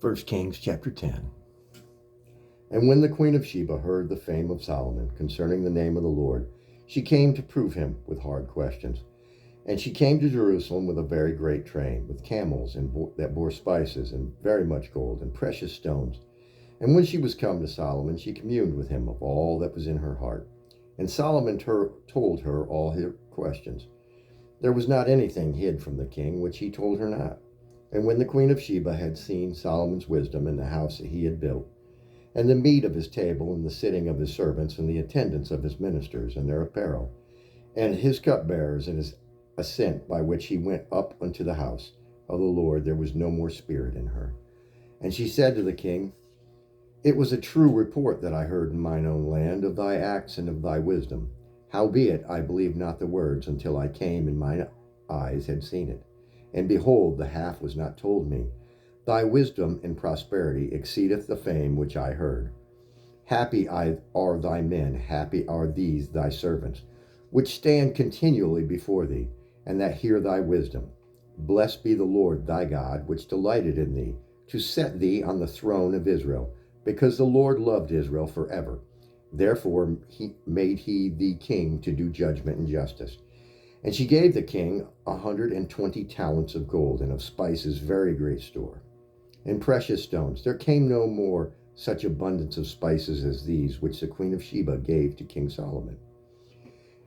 1 Kings chapter 10. And when the queen of Sheba heard the fame of Solomon concerning the name of the Lord, she came to prove him with hard questions. And she came to Jerusalem with a very great train, with camels that bore spices, and very much gold, and precious stones. And when she was come to Solomon, she communed with him of all that was in her heart. And Solomon told her all her questions. There was not anything hid from the king which he told her not. And when the queen of Sheba had seen Solomon's wisdom in the house that he had built, and the meat of his table, and the sitting of his servants, and the attendance of his ministers, and their apparel, and his cupbearers, and his ascent by which he went up unto the house of the Lord, there was no more spirit in her. And she said to the king, It was a true report that I heard in mine own land of thy acts and of thy wisdom. Howbeit I believed not the words until I came and mine eyes had seen it. And behold, the half was not told me. Thy wisdom and prosperity exceedeth the fame which I heard. Happy are thy men, happy are these thy servants, which stand continually before thee, and that hear thy wisdom. Blessed be the Lord thy God, which delighted in thee, to set thee on the throne of Israel, because the Lord loved Israel forever. Therefore he made thee king to do judgment and justice. And she gave the king 120 talents of gold, and of spices very great store, and precious stones. There came no more such abundance of spices as these, which the queen of Sheba gave to King Solomon.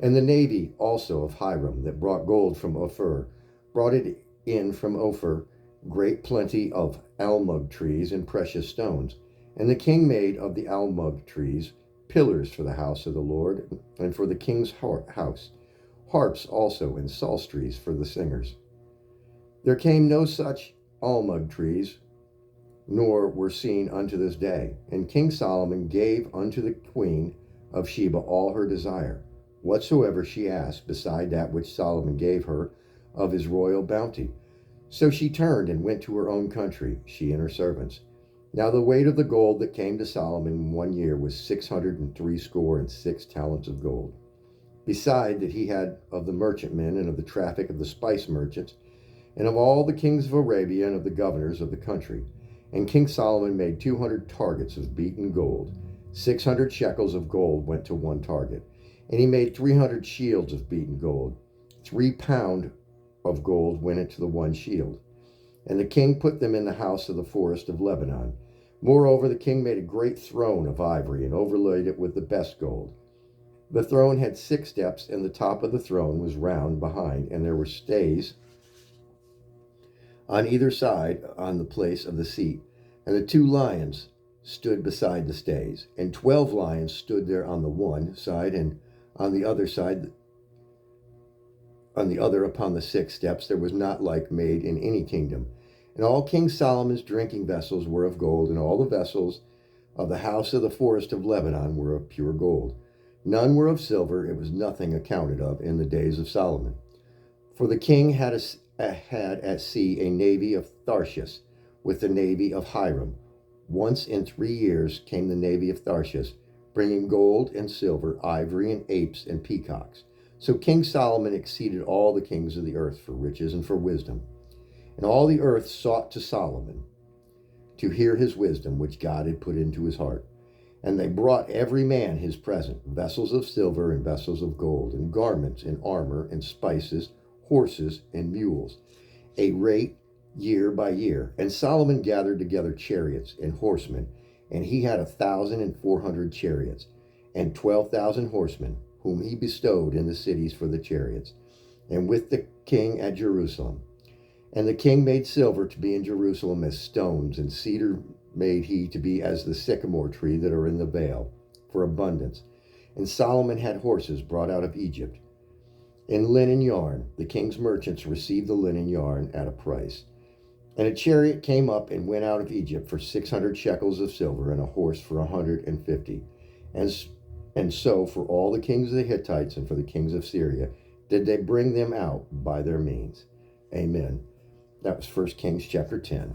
And the navy also of Hiram, that brought gold from Ophir, brought it in from Ophir great plenty of almug trees and precious stones. And the king made of the almug trees pillars for the house of the Lord, and for the king's house, harps also and psalteries for the singers. There came no such almug trees, nor were seen unto this day. And King Solomon gave unto the queen of Sheba all her desire, whatsoever she asked, beside that which Solomon gave her of his royal bounty. So she turned and went to her own country, she and her servants. Now the weight of the gold that came to Solomon in 1 year was 666 talents of gold. Beside that he had of the merchantmen, and of the traffic of the spice merchants, and of all the kings of Arabia, and of the governors of the country. And King Solomon made 200 targets of beaten gold. 600 shekels of gold went to one target. And he made 300 shields of beaten gold. 3 pounds of gold went into the one shield. And the king put them in the house of the forest of Lebanon. Moreover, the king made a great throne of ivory, and overlaid it with the best gold. The throne had 6 steps, and the top of the throne was round behind, and there were stays on either side on the place of the seat. And the 2 lions stood beside the stays, and 12 lions stood there on the one side, and on the other side, on the other upon the 6 steps. There was not like made in any kingdom. And all King Solomon's drinking vessels were of gold, and all the vessels of the house of the forest of Lebanon were of pure gold. None were of silver. It was nothing accounted of in the days of Solomon. For the king had at sea a navy of Tarshish, with the navy of Hiram. Once in 3 years came the navy of Tarshish, bringing gold and silver, ivory and apes and peacocks. So King Solomon exceeded all the kings of the earth for riches and for wisdom. And all the earth sought to Solomon to hear his wisdom, which God had put into his heart. And they brought every man his present, vessels of silver and vessels of gold, and garments and armor and spices, horses and mules, a rate year by year. And Solomon gathered together chariots and horsemen, and he had 1,400 chariots, and 12,000 horsemen, whom he bestowed in the cities for the chariots, and with the king at Jerusalem. And the king made silver to be in Jerusalem as stones, and cedar made he to be as the sycamore tree that are in the vale, for abundance. And Solomon had horses brought out of Egypt. In linen yarn, the king's merchants received the linen yarn at a price. And a chariot came up and went out of Egypt for 600 shekels of silver, and a horse for 150. And so for all the kings of the Hittites and for the kings of Syria did they bring them out by their means. Amen. That was 1 Kings chapter 10.